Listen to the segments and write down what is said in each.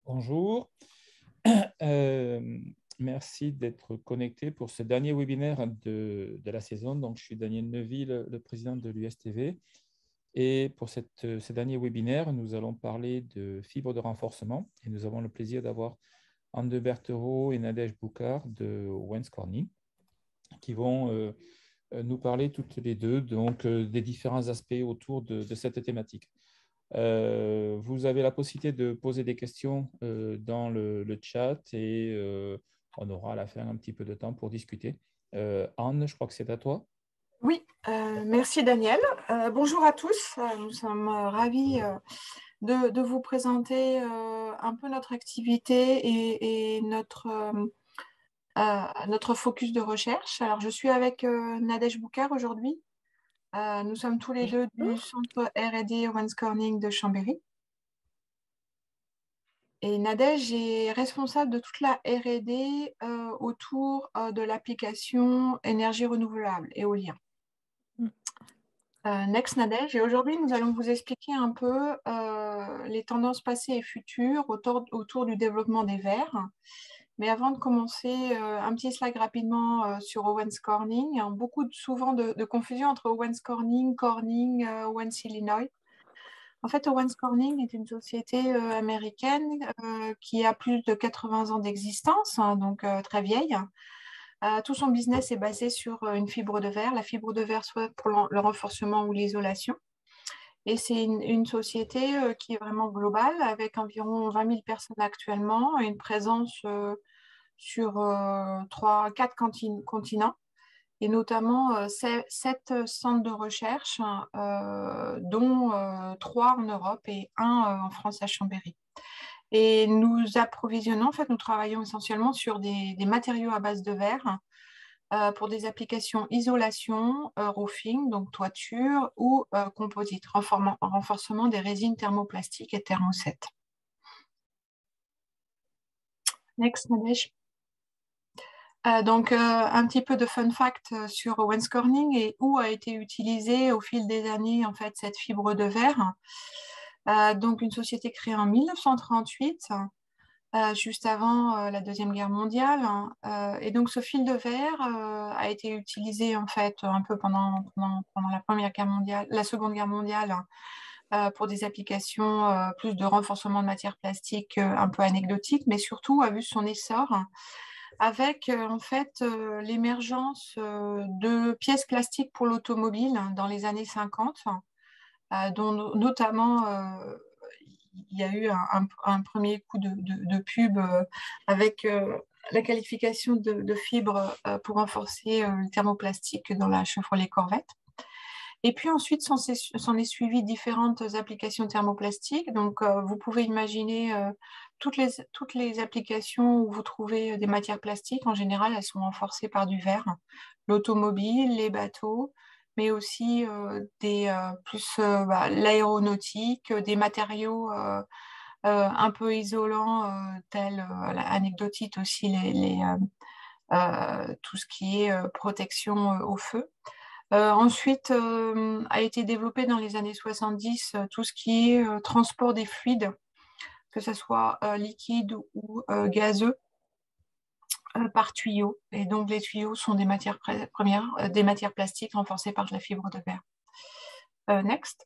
Bonjour. Merci d'être connecté pour ce dernier webinaire de la saison. Donc, je suis Daniel Neuville, le président de l'USTV. Et pour ce dernier webinaire, nous allons parler de fibres de renforcement. Et nous avons le plaisir d'avoir Anne de Berthereau et Nadège Boucard de Owens Corning qui vont nous parler toutes les deux des différents aspects autour de cette thématique. Vous avez la possibilité de poser des questions dans le chat et on aura à la fin un petit peu de temps pour discuter. Anne, je crois que c'est à toi. Oui, merci Daniel. Bonjour à tous. Nous sommes ravis de vous présenter un peu notre activité et notre focus de recherche. Alors, je suis avec Nadège Boucard aujourd'hui. Nous sommes tous les deux du centre R&D Owens Corning de Chambéry. Et Nadège est responsable de toute la R&D autour de l'application énergie renouvelable, éolien. Next Nadège, et aujourd'hui nous allons vous expliquer un peu les tendances passées et futures autour du développement des verres. Mais avant de commencer, un petit slide rapidement sur Owens Corning. Souvent de confusion entre Owens Corning, Owens Illinois. En fait, Owens Corning est une société américaine qui a plus de 80 ans d'existence, hein, donc très vieille. Tout son business est basé sur une fibre de verre, la fibre de verre soit pour le renforcement ou l'isolation. Et c'est une société qui est vraiment globale, avec environ 20 000 personnes actuellement et une présence sur 4 continents, et notamment 7 centres de recherche, dont 3 en Europe et 1 en France à Chambéry. Et nous approvisionnons, en fait, nous travaillons essentiellement sur des matériaux à base de verre pour des applications isolation, roofing, donc toiture, ou composite, renforcement des résines thermoplastiques et thermoset. Next, Nadège. Donc, un petit peu de fun fact sur Owens Corning et où a été utilisée au fil des années, en fait, cette fibre de verre. Donc, une société créée en 1938, juste avant la Deuxième Guerre mondiale. Et donc, ce fil de verre a été utilisé, en fait, un peu pendant la Seconde Guerre mondiale, pour des applications plus de renforcement de matière plastique un peu anecdotiques, mais surtout a vu son essor avec en fait l'émergence de pièces plastiques pour l'automobile dans les années 50, dont notamment il y a eu un premier coup de pub avec la qualification de fibre pour renforcer le thermoplastique dans la Chevrolet Corvette. Et puis ensuite, s'en est suivi différentes applications thermoplastiques. Donc, vous pouvez imaginer toutes les applications où vous trouvez des matières plastiques. En général, elles sont renforcées par du verre. L'automobile, les bateaux, mais aussi l'aéronautique, des matériaux un peu isolants, tels anecdotiques aussi, tout ce qui est protection au feu. Ensuite, a été développé dans les années 70 tout ce qui est transport des fluides, que ce soit liquide ou gazeux, par tuyau. Et donc, les tuyaux sont des matières premières, des matières plastiques renforcées par de la fibre de verre. Next.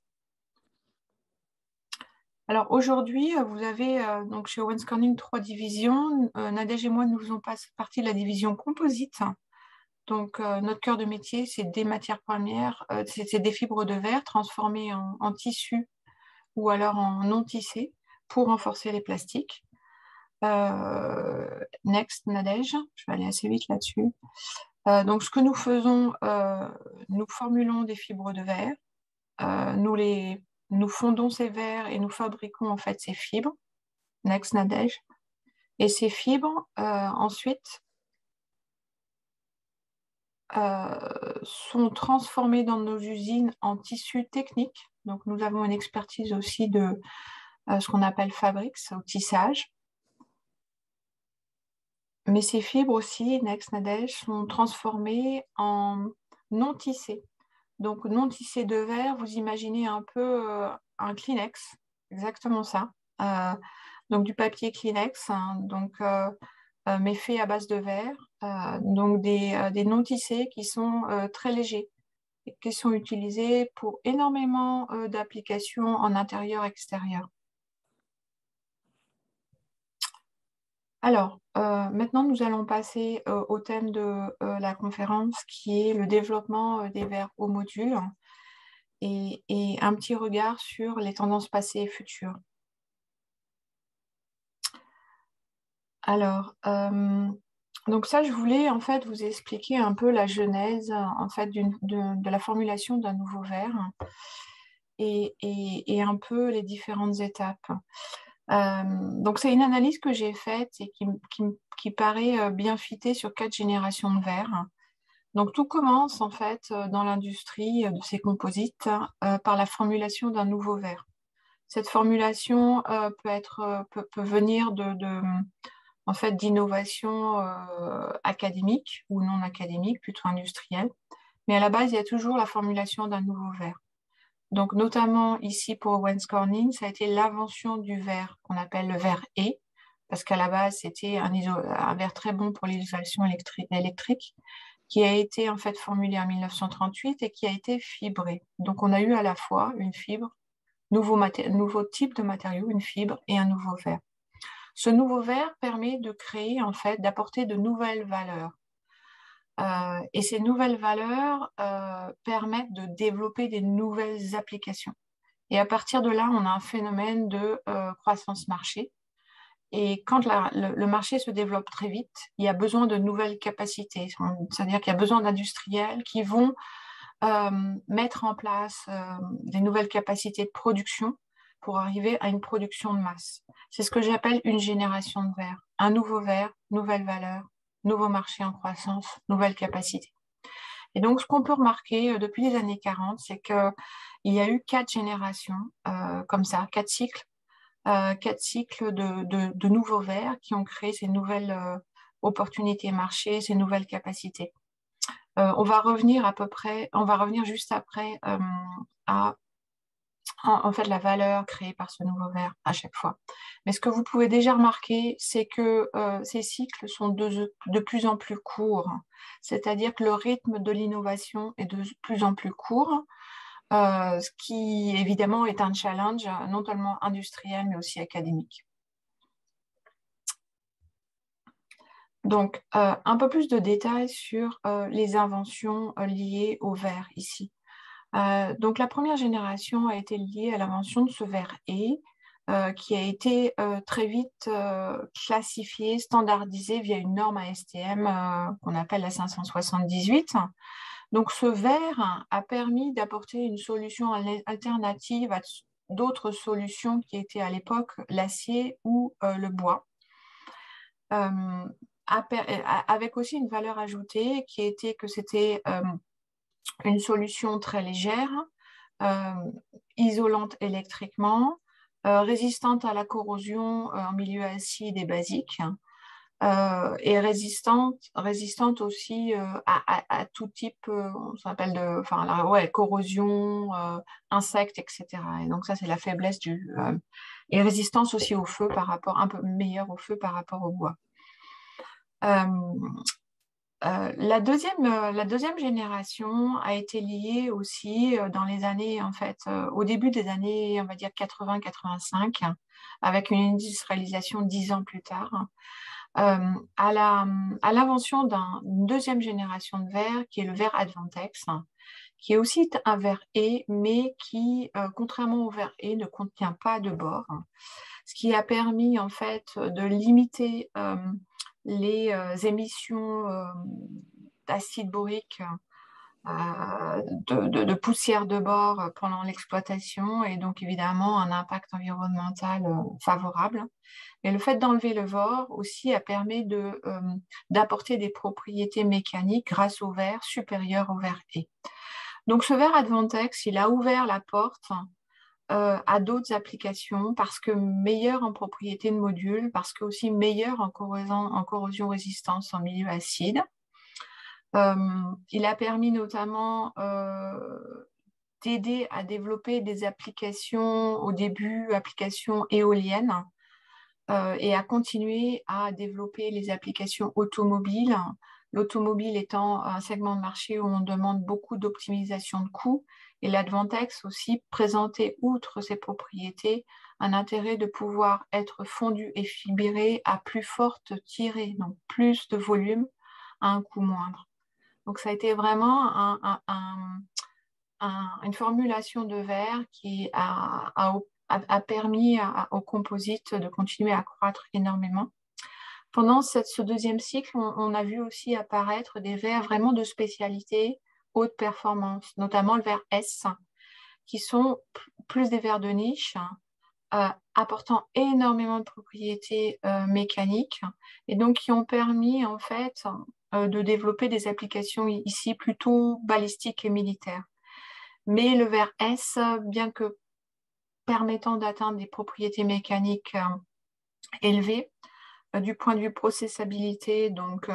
Alors, aujourd'hui, vous avez donc chez Owens Corning 3 divisions. Nadège et moi, nous faisons partie de la division composite. Donc, notre cœur de métier, c'est des matières premières, c'est des fibres de verre transformées en tissu ou alors en non tissé pour renforcer les plastiques. Next, Nadège, je vais aller assez vite là-dessus. Donc, ce que nous faisons, nous formulons des fibres de verre, nous fondons ces verres et nous fabriquons en fait ces fibres. Next, Nadège. Et ces fibres, ensuite, sont transformées dans nos usines en tissus techniques. Donc, nous avons une expertise aussi de ce qu'on appelle fabrics, au tissage. Mais ces fibres aussi, Next Nadège, sont transformées en non tissés. Donc, non tissé de verre, vous imaginez un peu un Kleenex, exactement ça. donc du papier Kleenex, hein, donc, mais fait à base de verre, donc des non-tissés qui sont très légers, et qui sont utilisés pour énormément d'applications en intérieur-extérieur. Alors, maintenant, nous allons passer au thème de la conférence, qui est le développement des verres au module et un petit regard sur les tendances passées et futures. Alors, donc ça, je voulais en fait vous expliquer un peu la genèse en fait de la formulation d'un nouveau verre et un peu les différentes étapes. Donc c'est une analyse que j'ai faite et qui paraît bien fitée sur 4 générations de verres. Donc tout commence en fait dans l'industrie de ces composites par la formulation d'un nouveau verre. Cette formulation peut venir en fait, d'innovation académique ou non académique, plutôt industrielle. Mais à la base, il y a toujours la formulation d'un nouveau verre. Donc, notamment ici pour Owens Corning, ça a été l'invention du verre qu'on appelle le verre E, parce qu'à la base, c'était un verre très bon pour l'isolation électrique, qui a été en fait formulé en 1938 et qui a été fibré. Donc, on a eu à la fois une fibre, nouveau type de matériau, une fibre et un nouveau verre. Ce nouveau verre permet de créer, en fait, d'apporter de nouvelles valeurs. Et ces nouvelles valeurs permettent de développer des nouvelles applications. Et à partir de là, on a un phénomène de croissance marché. Et quand le marché se développe très vite, il y a besoin de nouvelles capacités. C'est-à-dire qu'il y a besoin d'industriels qui vont mettre en place des nouvelles capacités de production pour arriver à une production de masse. C'est ce que j'appelle une génération de verre. Un nouveau verre, nouvelle valeur, nouveau marché en croissance, nouvelle capacité. Et donc, ce qu'on peut remarquer depuis les années 40, c'est qu'il y a eu 4 générations comme ça, 4 cycles, 4 cycles de nouveaux verres qui ont créé ces nouvelles opportunités marché, ces nouvelles capacités. On va revenir juste après à en fait la valeur créée par ce nouveau verre à chaque fois. Mais ce que vous pouvez déjà remarquer, c'est que ces cycles sont de plus en plus courts. C'est-à-dire que le rythme de l'innovation est de plus en plus court, ce qui évidemment est un challenge non seulement industriel mais aussi académique. Donc, un peu plus de détails sur les inventions liées au verre ici. Donc, la première génération a été liée à l'invention de ce verre E, qui a été très vite classifié, standardisé via une norme ASTM qu'on appelle la 578. Donc, ce verre a permis d'apporter une solution alternative à d'autres solutions qui étaient à l'époque l'acier ou le bois. Avec aussi une valeur ajoutée qui était que c'était une solution très légère, isolante électriquement, résistante à la corrosion en milieu acide et basique, et résistante aussi à tout type, on s'appelle corrosion, insectes, etc. Et donc ça, c'est la faiblesse et résistance aussi au feu un peu meilleure au feu par rapport au bois. La deuxième génération a été liée aussi dans les années, en fait, au début des années, on va dire 80-85, avec une industrialisation 10 ans plus tard, à l'invention d'une deuxième génération de verre, qui est le verre Advantex, qui est aussi un verre E, mais qui, contrairement au verre E, ne contient pas de bore, ce qui a permis, en fait, de limiter les émissions d'acide borique, de poussière de bord pendant l'exploitation et donc évidemment un impact environnemental favorable. Et le fait d'enlever le bore aussi a permis d'apporter des propriétés mécaniques grâce au verre supérieur au verre E. Donc ce verre Advantex, il a ouvert la porte à d'autres applications parce que meilleur en propriété de module, parce que aussi meilleur en corrosion résistance en milieu acide. Il a permis notamment d'aider à développer des applications, au début, applications éoliennes, et a continué à développer les applications automobiles. L'automobile étant un segment de marché où on demande beaucoup d'optimisation de coûts, et l'Advantex aussi présentait, outre ses propriétés, un intérêt de pouvoir être fondu et fibré à plus forte tirée, donc plus de volume à un coût moindre. Donc ça a été vraiment une formulation de verre qui a permis au composite de continuer à croître énormément. Pendant ce deuxième cycle, on a vu aussi apparaître des verres vraiment de spécialité haute performance, notamment le verre S, qui sont plus des verres de niche, apportant énormément de propriétés mécaniques et donc qui ont permis en fait de développer des applications ici plutôt balistiques et militaires. Mais le verre S, bien que permettant d'atteindre des propriétés mécaniques élevées, du point de vue processabilité, donc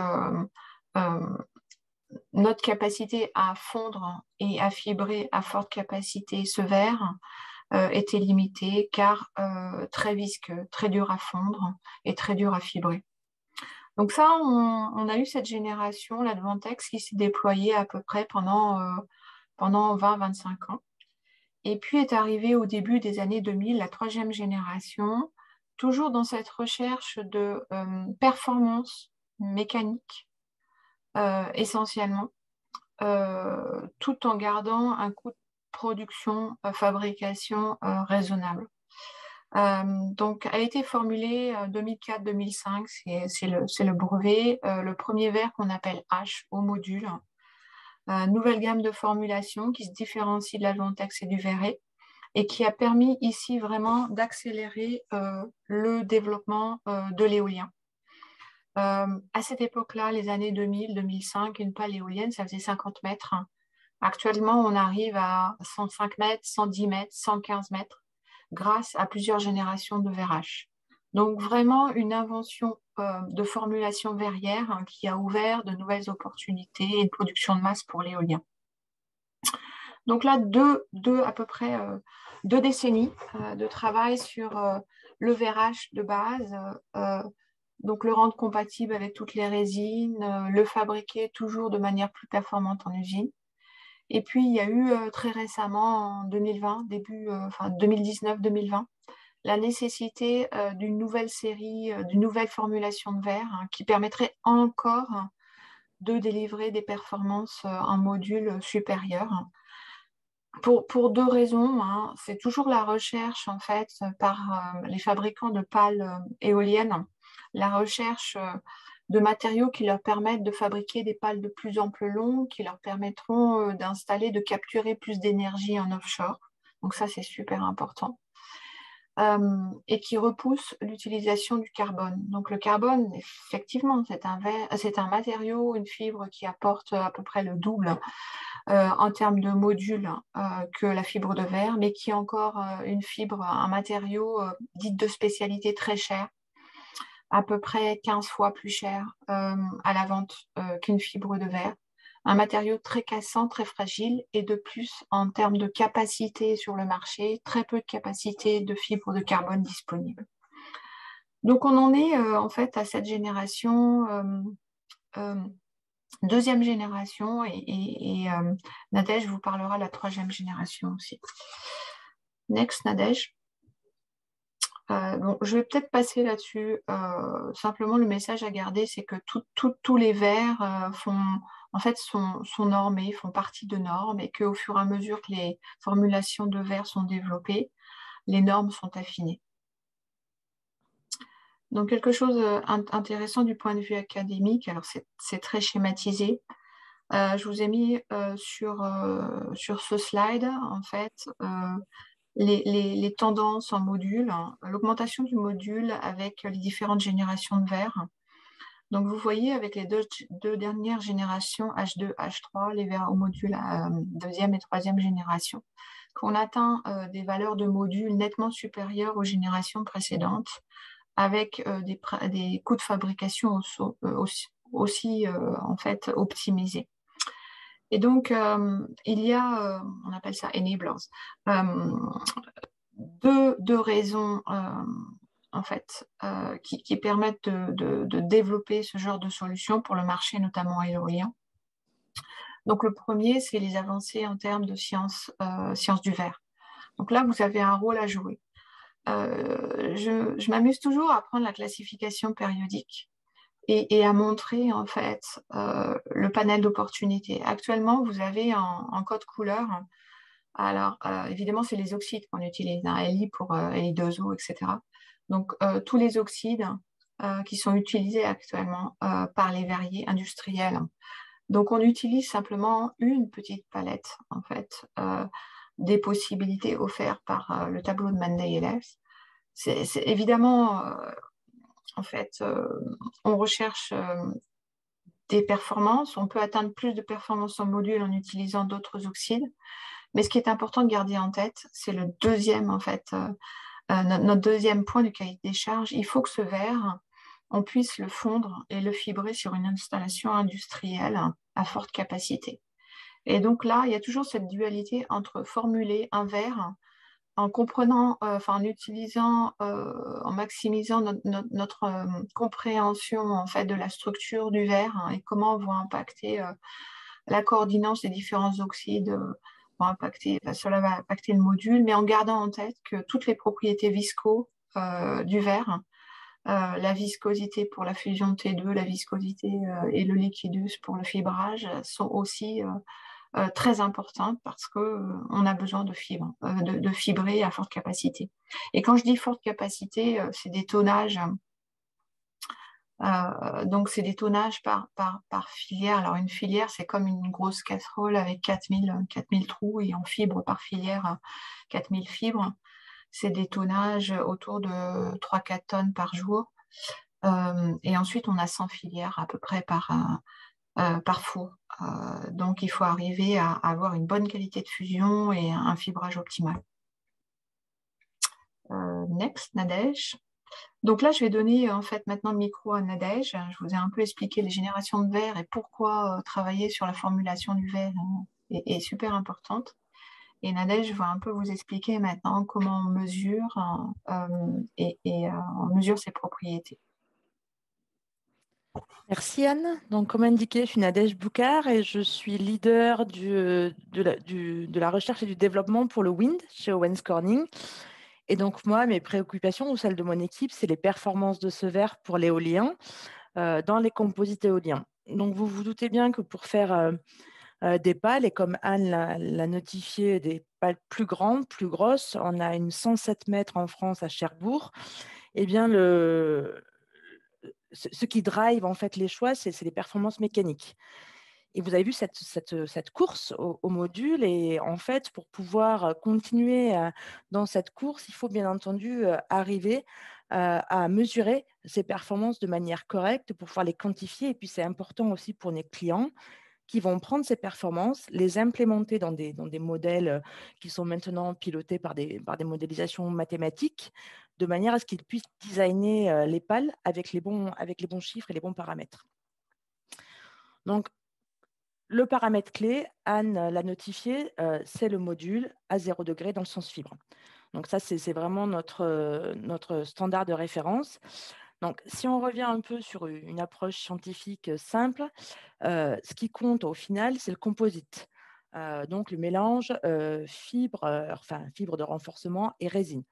notre capacité à fondre et à fibrer à forte capacité ce verre était limitée car très visqueux, très dur à fondre et très dur à fibrer. Donc ça, on a eu cette génération, l'Advantex, qui s'est déployée à peu près pendant 20-25 ans. Et puis est arrivée au début des années 2000, la troisième génération, toujours dans cette recherche de performance mécanique, essentiellement, tout en gardant un coût de production, fabrication raisonnable. Donc, a été formulée 2004-2005, c'est le brevet, le premier verre qu'on appelle H au module. Nouvelle gamme de formulation qui se différencie de l'Advantex et du Verret et qui a permis ici vraiment d'accélérer le développement de l'éolien. À cette époque-là, les années 2000-2005, une pale éolienne, ça faisait 50 mètres. Actuellement, on arrive à 105 mètres, 110 mètres, 115 mètres, grâce à plusieurs générations de verrage. Donc vraiment une invention de formulation verrière qui a ouvert de nouvelles opportunités et une production de masse pour l'éolien. Donc là, à peu près 2 décennies de travail sur le verrage de base, donc le rendre compatible avec toutes les résines, le fabriquer toujours de manière plus performante en usine. Et puis, il y a eu très récemment, en 2020, 2019-2020, la nécessité d'une nouvelle série, d'une nouvelle formulation de verre qui permettrait encore de délivrer des performances en module supérieurs. Pour 2 raisons. C'est toujours la recherche, en fait, par les fabricants de pales éoliennes, la recherche de matériaux qui leur permettent de fabriquer des pales de plus en plus longues, qui leur permettront de capturer plus d'énergie en offshore. Donc ça, c'est super important. Et qui repousse l'utilisation du carbone. Donc le carbone, effectivement, c'est un matériau, une fibre qui apporte à peu près le double en termes de modules que la fibre de verre, mais qui est encore une fibre, un matériau dit de spécialité très cher, à peu près 15 fois plus cher à la vente qu'une fibre de verre. Un matériau très cassant, très fragile, et de plus, en termes de capacité sur le marché, très peu de capacité de fibre de carbone disponible. Donc on en est en fait à cette génération, deuxième génération, et Nadège vous parlera de la troisième génération aussi. Next, Nadège. Bon, je vais peut-être passer là-dessus. Simplement, le message à garder, c'est que tous les verres sont normés, font partie de normes, et qu'au fur et à mesure que les formulations de verres sont développées, les normes sont affinées. Donc, quelque chose d'intéressant du point de vue académique, alors c'est très schématisé. Je vous ai mis sur ce slide, en fait, les tendances en module, l'augmentation du module avec les différentes générations de verres. Donc, vous voyez avec les deux dernières générations, H2, H3, les verres au module deuxième et troisième génération, qu'on atteint des valeurs de module nettement supérieures aux générations précédentes, avec des coûts de fabrication aussi en fait optimisés. Et donc, il y a, on appelle ça enablers, deux raisons en fait, qui permettent de développer ce genre de solutions pour le marché, notamment éolien. Donc, le premier, c'est les avancées en termes de sciences du verre. Donc là, vous avez un rôle à jouer. Je m'amuse toujours à prendre la classification périodique et à montrer en fait le panel d'opportunités. Actuellement, vous avez en code couleur, alors évidemment, c'est les oxydes qu'on utilise, Li pour Li2O, etc. Donc, tous les oxydes qui sont utilisés actuellement par les verriers industriels. Donc, on utilise simplement une petite palette, en fait, des possibilités offertes par le tableau de Mendeleev. C'est évidemment, en fait, on recherche des performances. On peut atteindre plus de performances en module en utilisant d'autres oxydes. Mais ce qui est important de garder en tête, c'est le deuxième, en fait, notre deuxième point du cahier des charges. Il faut que ce verre, on puisse le fondre et le fibrer sur une installation industrielle à forte capacité. Et donc là, il y a toujours cette dualité entre formuler un verre en comprenant, en utilisant, en maximisant notre compréhension en fait de la structure du verre et comment vont impacter la coordination des différents oxydes, cela va impacter le module, mais en gardant en tête que toutes les propriétés visco du verre, la viscosité pour la fusion T2, la viscosité et le liquidus pour le fibrage sont aussi très importante parce qu'on a besoin de fibres, de fibrer à forte capacité. Et quand je dis forte capacité, c'est des tonnages. Donc, c'est des tonnages par filière. Alors, une filière, c'est comme une grosse casserole avec 4000 trous et en fibres par filière, 4000 fibres. C'est des tonnages autour de 3-4 tonnes par jour. Et ensuite, on a 100 filières à peu près par four. Donc, il faut arriver à avoir une bonne qualité de fusion et un fibrage optimal. Next, Nadège. Donc là, je vais donner en fait maintenant le micro à Nadège. Je vous ai un peu expliqué les générations de verre et pourquoi travailler sur la formulation du verre est super importante. Et Nadège va un peu vous expliquer maintenant comment on mesure on mesure ses propriétés. Merci Anne. Donc, comme indiqué, je suis Nadège Boucard et je suis leader de la recherche et du développement pour le wind chez Owens Corning. Et donc, moi, mes préoccupations ou celles de mon équipe, c'est les performances de ce verre pour l'éolien dans les composites éoliens. Donc, vous vous doutez bien que pour faire des pales, et comme Anne l'a notifié, des pales plus grandes, plus grosses, on a une 107 mètres en France à Cherbourg. Eh bien, ce qui drive en fait les choix, c'est les performances mécaniques. Et vous avez vu cette course au module. Et en fait, pour pouvoir continuer dans cette course, il faut bien entendu arriver à mesurer ces performances de manière correcte pour pouvoir les quantifier. Et puis, c'est important aussi pour les clients qui vont prendre ces performances, les implémenter dans des modèles qui sont maintenant pilotés par des modélisations mathématiques, de manière à ce qu'ils puissent designer les pales avec les bons chiffres et les bons paramètres. Donc, le paramètre clé, Anne l'a notifié, c'est le module à 0 degré dans le sens fibre. Donc ça, c'est vraiment notre standard de référence. Donc, si on revient un peu sur une approche scientifique simple, ce qui compte au final, c'est le composite. Donc, le mélange fibre de renforcement et résine.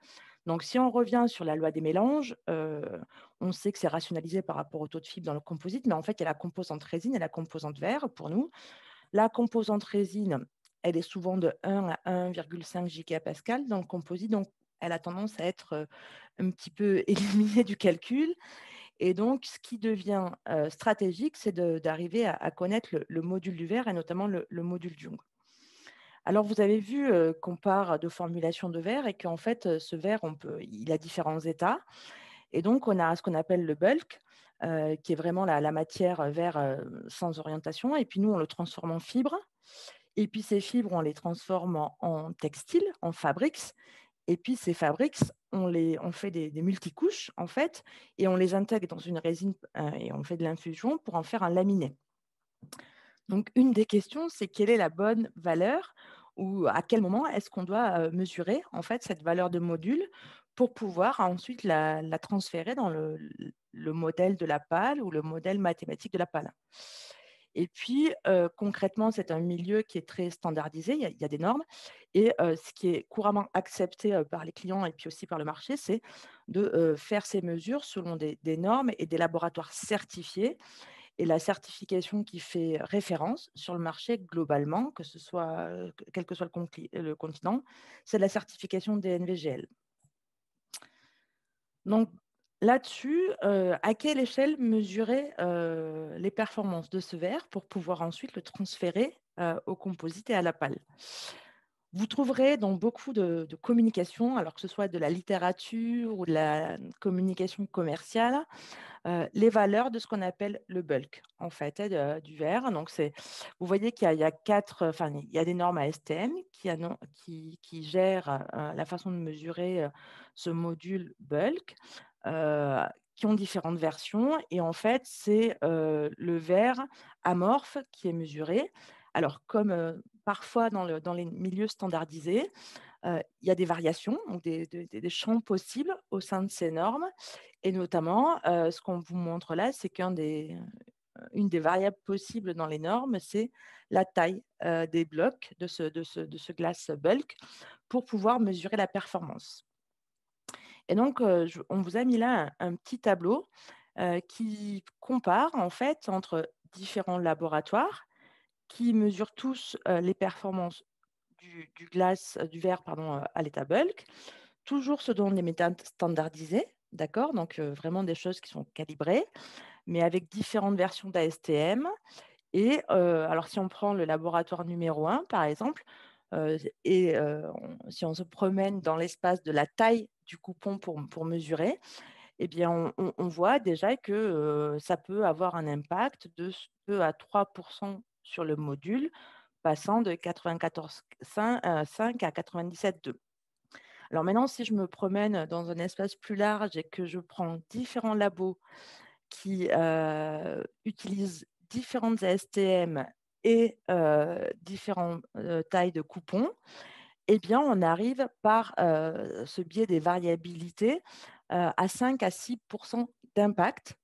Donc, si on revient sur la loi des mélanges, on sait que c'est rationalisé par rapport au taux de fibre dans le composite, mais en fait, il y a la composante résine et la composante verre pour nous. La composante résine, elle est souvent de 1 à 1,5 gigapascal dans le composite, donc elle a tendance à être un petit peu éliminée du calcul. Et donc, ce qui devient stratégique, c'est d'arriver à connaître le module du verre et notamment le module Young. Alors, vous avez vu qu'on part de formulation de verre et qu'en fait, ce verre, il a différents états. Et donc, on a ce qu'on appelle le bulk, qui est vraiment la matière verre sans orientation. Et puis, nous, on le transforme en fibres. Et puis, ces fibres, on les transforme en textile, en fabrics. Et puis, ces fabrics, on fait des multicouches, en fait, et on les intègre dans une résine et on fait de l'infusion pour en faire un laminé. Donc, une des questions, c'est quelle est la bonne valeur ou à quel moment est-ce qu'on doit mesurer en fait cette valeur de module pour pouvoir ensuite la transférer dans le modèle de la pale ou le modèle mathématique de la pale. Et puis, concrètement, c'est un milieu qui est très standardisé, il y a des normes. Et ce qui est couramment accepté par les clients et puis aussi par le marché, c'est de faire ces mesures selon des normes et des laboratoires certifiés. Et la certification qui fait référence sur le marché globalement, que ce soit, quel que soit le continent, c'est la certification des NVGL. Donc, là-dessus, à quelle échelle mesurer les performances de ce verre pour pouvoir ensuite le transférer au composite et à la pale? Vous trouverez dans beaucoup de communications, alors que ce soit de la littérature ou de la communication commerciale, les valeurs de ce qu'on appelle le bulk, en fait, du verre. Donc, vous voyez qu'il y a il y a des normes ASTM qui gèrent la façon de mesurer ce module bulk, qui ont différentes versions. Et en fait, c'est le verre amorphe qui est mesuré. Alors, comme parfois dans les milieux standardisés, il y a des variations, donc des champs possibles au sein de ces normes. Et notamment, ce qu'on vous montre là, c'est une des variables possibles dans les normes, c'est la taille des blocs de ce glass bulk pour pouvoir mesurer la performance. Et donc, on vous a mis là un petit tableau qui compare en fait entre différents laboratoires qui mesurent tous les performances du verre à l'état bulk, toujours selon des méthodes standardisées, d'accord? Donc, vraiment des choses qui sont calibrées, mais avec différentes versions d'ASTM. Et alors, si on prend le laboratoire numéro 1, par exemple, si on se promène dans l'espace de la taille du coupon pour mesurer, eh bien, on voit déjà que ça peut avoir un impact de 2 à 3% sur le module, passant de 94,5 à 97,2. Alors maintenant, si je me promène dans un espace plus large et que je prends différents labos qui utilisent différentes ASTM et différentes tailles de coupons, eh bien, on arrive par ce biais des variabilités à 5 à 6% d'impact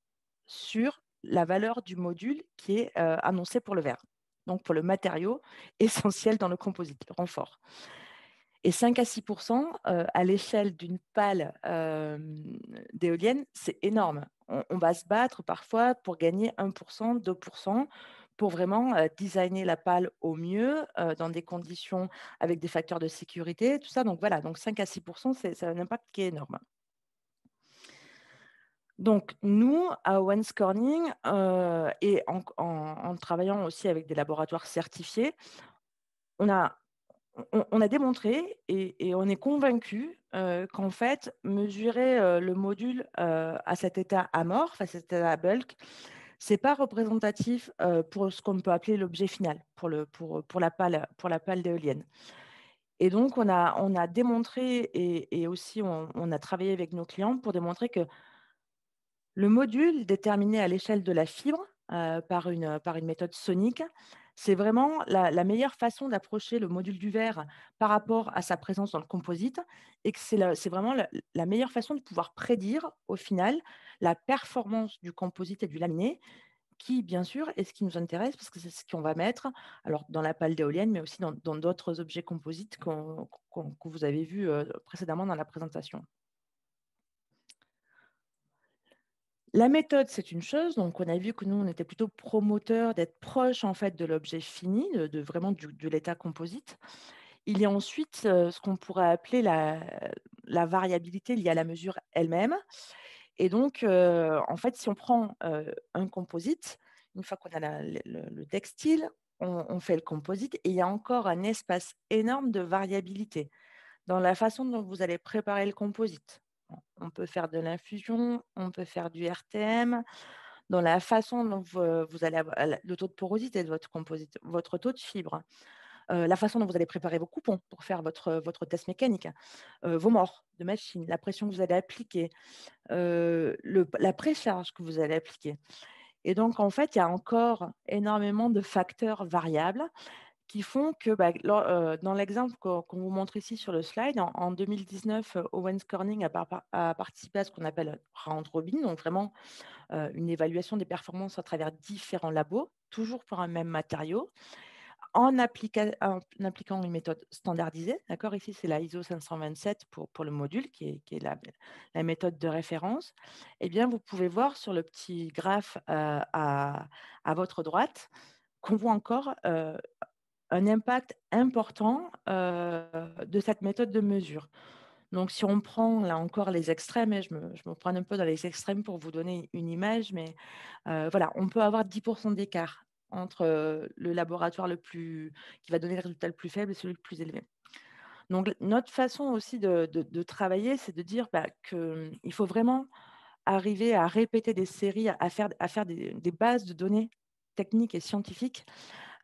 sur la valeur du module qui est annoncé pour le verre, donc pour le matériau essentiel dans le composite, le renfort. Et 5 à 6% à l'échelle d'une pale d'éolienne, c'est énorme. On va se battre parfois pour gagner 1%, 2%, pour vraiment designer la pale au mieux, dans des conditions avec des facteurs de sécurité, tout ça. Donc voilà, donc 5 à 6%, c'est un impact qui est énorme. Donc, nous, à Owens Corning, et en travaillant aussi avec des laboratoires certifiés, on a démontré et on est convaincu qu'en fait, mesurer le module à cet état amorphe, à cet état bulk, ce n'est pas représentatif pour ce qu'on peut appeler l'objet final, pour la pale d'éolienne. Et donc, on a démontré et aussi on a travaillé avec nos clients pour démontrer que le module déterminé à l'échelle de la fibre par une méthode sonique, c'est vraiment la meilleure façon d'approcher le module du verre par rapport à sa présence dans le composite et que c'est vraiment la meilleure façon de pouvoir prédire au final la performance du composite et du laminé qui, bien sûr, est ce qui nous intéresse parce que c'est ce qu'on va mettre alors, dans la pale d'éolienne, mais aussi dans d'autres objets composites que vous avez vus précédemment dans la présentation. La méthode, c'est une chose. Donc, on a vu que nous, on était plutôt promoteurs d'être proche en fait de l'objet fini, vraiment de l'état composite. Il y a ensuite ce qu'on pourrait appeler la variabilité liée à la mesure elle-même. Et donc, en fait, si on prend un composite, une fois qu'on a le textile, on fait le composite et il y a encore un espace énorme de variabilité dans la façon dont vous allez préparer le composite. On peut faire de l'infusion, on peut faire du RTM, dans la façon dont vous allez avoir le taux de porosité de votre composite, votre taux de fibre, la façon dont vous allez préparer vos coupons pour faire votre test mécanique, vos morts de machine, la pression que vous allez appliquer, la précharge que vous allez appliquer. Et donc, en fait, il y a encore énormément de facteurs variables qui font que, dans l'exemple qu'on vous montre ici sur le slide, en 2019, Owens Corning a participé à ce qu'on appelle round robin, donc vraiment une évaluation des performances à travers différents labos, toujours pour un même matériau, en appliquant une méthode standardisée. D'accord, ici, c'est la ISO 527 pour le module, qui est la méthode de référence. Eh bien, vous pouvez voir sur le petit graphe à votre droite qu'on voit encore un impact important de cette méthode de mesure. Donc, si on prend là encore les extrêmes, et je me prends un peu dans les extrêmes pour vous donner une image, mais voilà, on peut avoir 10% d'écart entre le laboratoire qui va donner le résultat le plus faible et celui le plus élevé. Donc, notre façon aussi de travailler, c'est de dire qu'il faut vraiment arriver à répéter des séries, à faire des bases de données techniques et scientifiques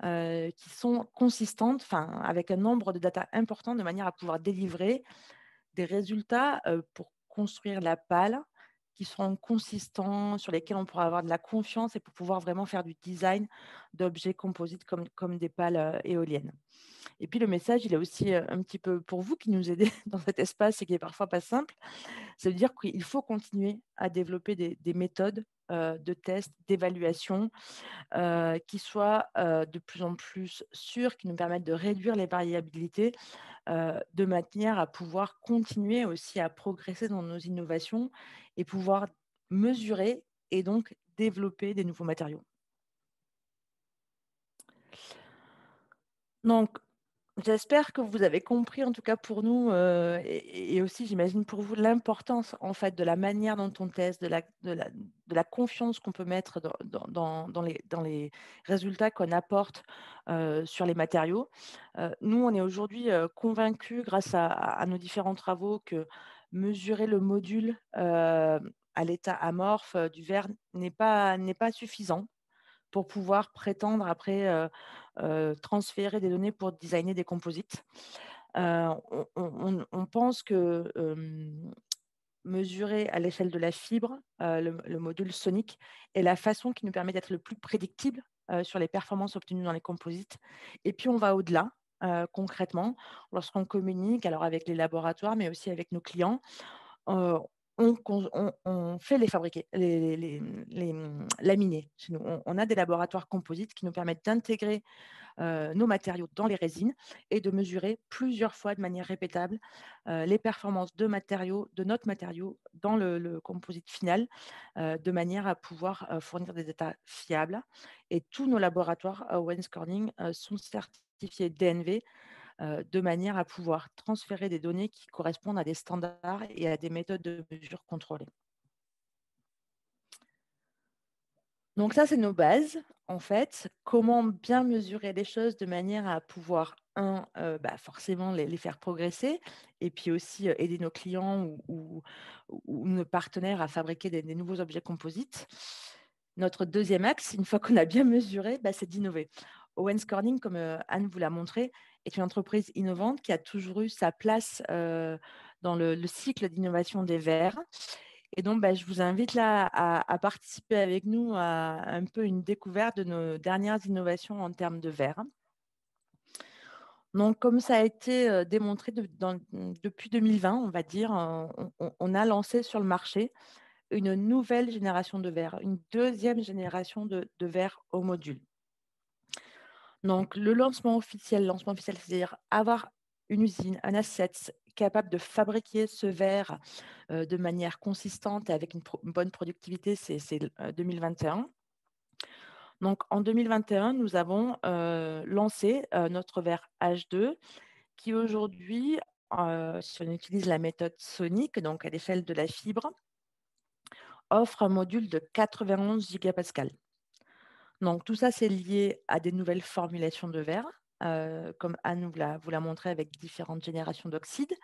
qui sont consistantes, avec un nombre de data important, de manière à pouvoir délivrer des résultats pour construire la pale qui seront consistants, sur lesquels on pourra avoir de la confiance et pour pouvoir vraiment faire du design d'objets composites comme des pales éoliennes. Et puis le message, il est aussi un petit peu pour vous qui nous aidez dans cet espace et qui est parfois pas simple. Ça veut dire qu'il faut continuer à développer des méthodes de test, d'évaluation qui soient de plus en plus sûres, qui nous permettent de réduire les variabilités de manière à pouvoir continuer aussi à progresser dans nos innovations et pouvoir mesurer et donc développer des nouveaux matériaux. Donc, j'espère que vous avez compris, en tout cas pour nous, et aussi, j'imagine pour vous, l'importance en fait de la manière dont on teste, de la confiance qu'on peut mettre dans les résultats qu'on apporte sur les matériaux. Nous, on est aujourd'hui convaincus, grâce à nos différents travaux, que mesurer le module à l'état amorphe du verre n'est pas suffisant pour pouvoir prétendre après transférer des données pour designer des composites. On pense que mesurer à l'échelle de la fibre le module sonique est la façon qui nous permet d'être le plus prédictible sur les performances obtenues dans les composites. Et puis, on va au-delà. Concrètement, lorsqu'on communique alors avec les laboratoires, mais aussi avec nos clients, on fait les fabriquer, les laminer chez nous. On a des laboratoires composites qui nous permettent d'intégrer nos matériaux dans les résines et de mesurer plusieurs fois de manière répétable les performances de notre matériau dans le composite final, de manière à pouvoir fournir des data fiables. Et tous nos laboratoires à Owens Corning sont certifiés DNV de manière à pouvoir transférer des données qui correspondent à des standards et à des méthodes de mesure contrôlées. Donc ça, c'est nos bases, en fait. Comment bien mesurer les choses de manière à pouvoir, forcément les faire progresser, et puis aussi aider nos clients ou nos partenaires à fabriquer des nouveaux objets composites. Notre deuxième axe, une fois qu'on a bien mesuré, c'est d'innover. Owens Corning, comme Anne vous l'a montré, est une entreprise innovante qui a toujours eu sa place dans le cycle d'innovation des verres. Et donc, je vous invite là à participer avec nous à un peu une découverte de nos dernières innovations en termes de verre. Donc, comme ça a été démontré depuis 2020, on va dire, on a lancé sur le marché une nouvelle génération de verre, une deuxième génération de verre au module. Donc, le lancement officiel, c'est-à-dire avoir une usine, un asset capable de fabriquer ce verre de manière consistante et avec une bonne productivité, c'est 2021. Donc, en 2021, nous avons lancé notre verre H2 qui aujourd'hui, si on utilise la méthode sonique, donc à l'échelle de la fibre, offre un module de 91 gigapascales. Donc, tout ça, c'est lié à des nouvelles formulations de verre, comme Anne vous l'a montré avec différentes générations d'oxyde.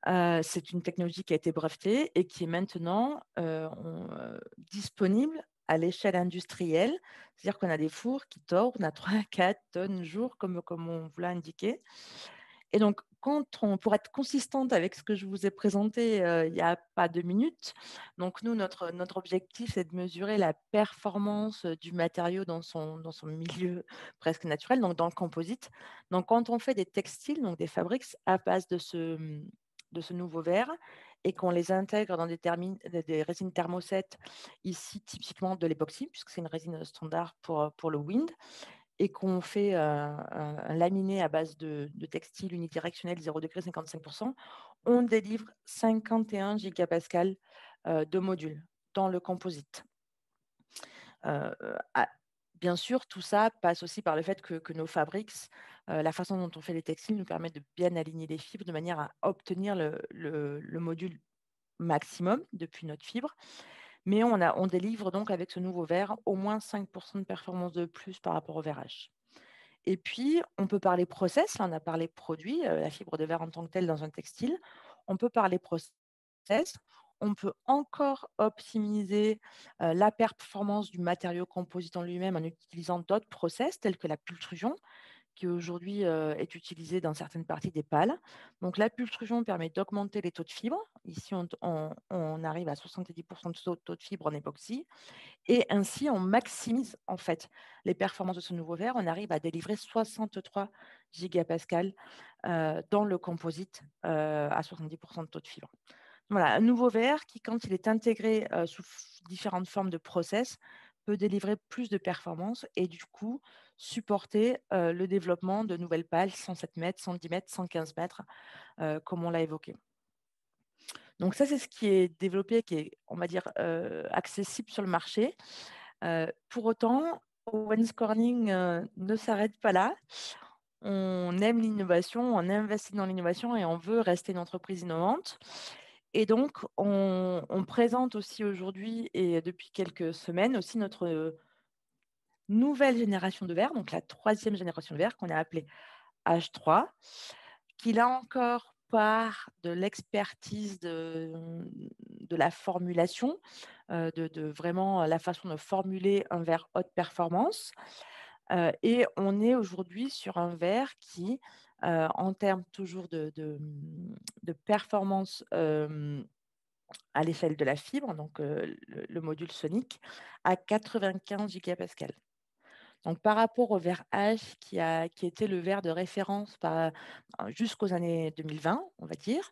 C'est une technologie qui a été brevetée et qui est maintenant disponible à l'échelle industrielle. C'est-à-dire qu'on a des fours qui tournent à 3 à 4 tonnes jour, comme on vous l'a indiqué. Et donc, pour être consistante avec ce que je vous ai présenté il n'y a pas 2 minutes, donc nous, notre objectif, c'est de mesurer la performance du matériau dans son milieu presque naturel, donc dans le composite. Donc, quand on fait des textiles, donc des fabriques à base de ce nouveau verre, et qu'on les intègre dans des résines thermosètes, ici typiquement de l'époxy, puisque c'est une résine standard pour le wind, et qu'on fait un laminé à base de textile unidirectionnel 0 degré 55%, on délivre 51 gigapascales de modules dans le composite. Bien sûr, tout ça passe aussi par le fait que nos fabriques, la façon dont on fait les textiles nous permet de bien aligner les fibres de manière à obtenir le module maximum depuis notre fibre. Mais on délivre donc avec ce nouveau verre au moins 5% de performance de plus par rapport au verre H. Et puis, on peut parler process. Là, on a parlé produit, la fibre de verre en tant que telle dans un textile. On peut parler process. On peut encore optimiser la performance du matériau composite en lui-même en utilisant d'autres process tels que la pultrusion, qui aujourd'hui est utilisée dans certaines parties des pales. Donc, la pultrusion permet d'augmenter les taux de fibres. Ici, on arrive à 70% de taux de fibres en époxy. Et ainsi, on maximise en fait les performances de ce nouveau verre. On arrive à délivrer 63 gigapascales dans le composite à 70% de taux de fibre. Voilà, un nouveau verre qui, quand il est intégré sous différentes formes de process, peut délivrer plus de performances et du coup supporter le développement de nouvelles pales 107 mètres, 110 mètres, 115 mètres, comme on l'a évoqué. Donc ça, c'est ce qui est développé, qui est, on va dire, accessible sur le marché. Pour autant, Owens Corning ne s'arrête pas là. On aime l'innovation, on investit dans l'innovation et on veut rester une entreprise innovante. Et donc, on présente aussi aujourd'hui et depuis quelques semaines aussi notre nouvelle génération de verre, donc la 3e génération de verre qu'on a appelée H3, qui là encore part de l'expertise de la formulation, de vraiment la façon de formuler un verre haute performance. Et on est aujourd'hui sur un verre qui, en termes toujours de performance à l'échelle de la fibre, donc le module sonique, à 95 gigapascales. Donc, par rapport au verre H, qui était le verre de référence jusqu'aux années 2020, on va dire,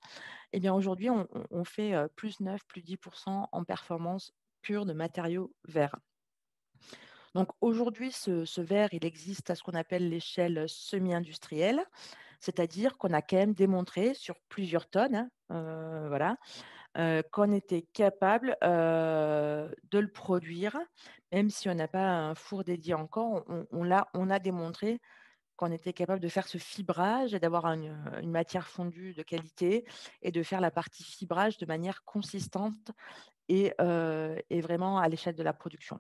eh bien aujourd'hui, on fait plus 9, plus 10% en performance pure de matériaux verts. Donc aujourd'hui, ce verre, il existe à ce qu'on appelle l'échelle semi-industrielle, c'est-à-dire qu'on a quand même démontré sur plusieurs tonnes, voilà, qu'on était capable de le produire, même si on n'a pas un four dédié encore, on a démontré qu'on était capable de faire ce fibrage et d'avoir une matière fondue de qualité et de faire la partie fibrage de manière consistante et vraiment à l'échelle de la production.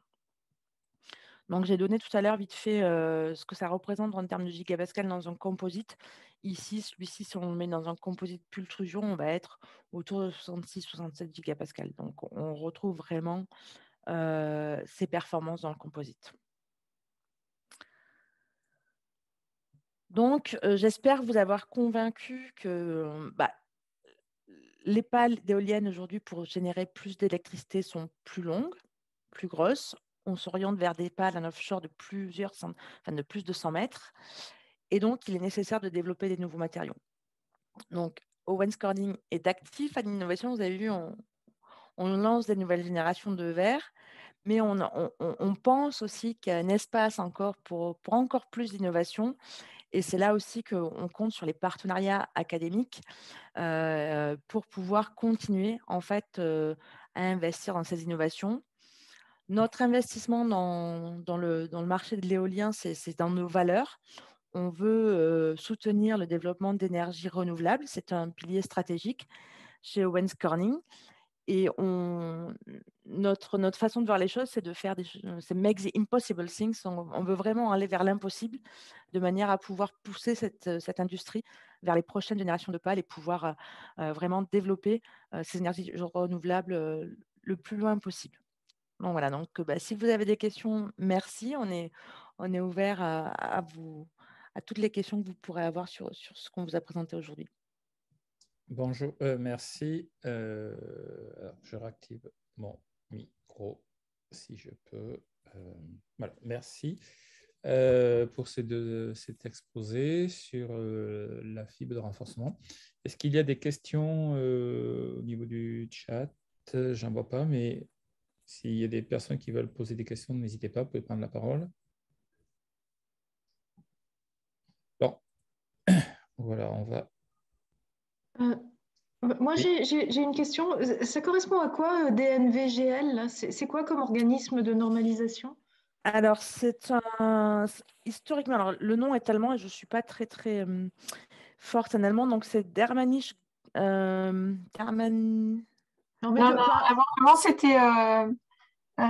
Donc, j'ai donné tout à l'heure vite fait ce que ça représente en termes de gigapascal dans un composite. Ici, celui-ci, si on le met dans un composite pultrusion, on va être autour de 66-67 gigapascal. Donc, on retrouve vraiment ces performances dans le composite. Donc, j'espère vous avoir convaincu que les pales d'éoliennes aujourd'hui, pour générer plus d'électricité, sont plus longues, plus grosses. On s'oriente vers des pales en offshore de plus de 100 mètres. Et donc, il est nécessaire de développer des nouveaux matériaux. Donc, Owens Corning est actif à l'innovation. Vous avez vu, on lance des nouvelles générations de verres, mais on pense aussi qu'il y a un espace encore pour encore plus d'innovation. Et c'est là aussi qu'on compte sur les partenariats académiques pour pouvoir continuer en fait à investir dans ces innovations. Notre investissement dans le marché de l'éolien, c'est dans nos valeurs. On veut soutenir le développement d'énergies renouvelables. C'est un pilier stratégique chez Owens Corning. Et notre façon de voir les choses, c'est de faire c'est make the impossible things. On veut vraiment aller vers l'impossible de manière à pouvoir pousser cette industrie vers les prochaines générations de pales et pouvoir vraiment développer ces énergies renouvelables le plus loin possible. Donc voilà, donc si vous avez des questions, merci. On est ouvert à toutes les questions que vous pourrez avoir sur ce qu'on vous a présenté aujourd'hui. Bonjour, merci. Alors, je réactive mon micro si je peux. Voilà, merci pour cet exposé sur la fibre de renforcement. Est-ce qu'il y a des questions au niveau du chat? J'en vois pas, mais s'il y a des personnes qui veulent poser des questions, n'hésitez pas, vous pouvez prendre la parole. Bon, voilà, on va. Moi, Oui. j'ai une question. Ça correspond à quoi, DNVGL, là? C'est quoi comme organisme de normalisation? Alors, historiquement, alors, le nom est allemand et je ne suis pas très forte en allemand, donc c'est Dermanisch. Non, mais Non, non, avant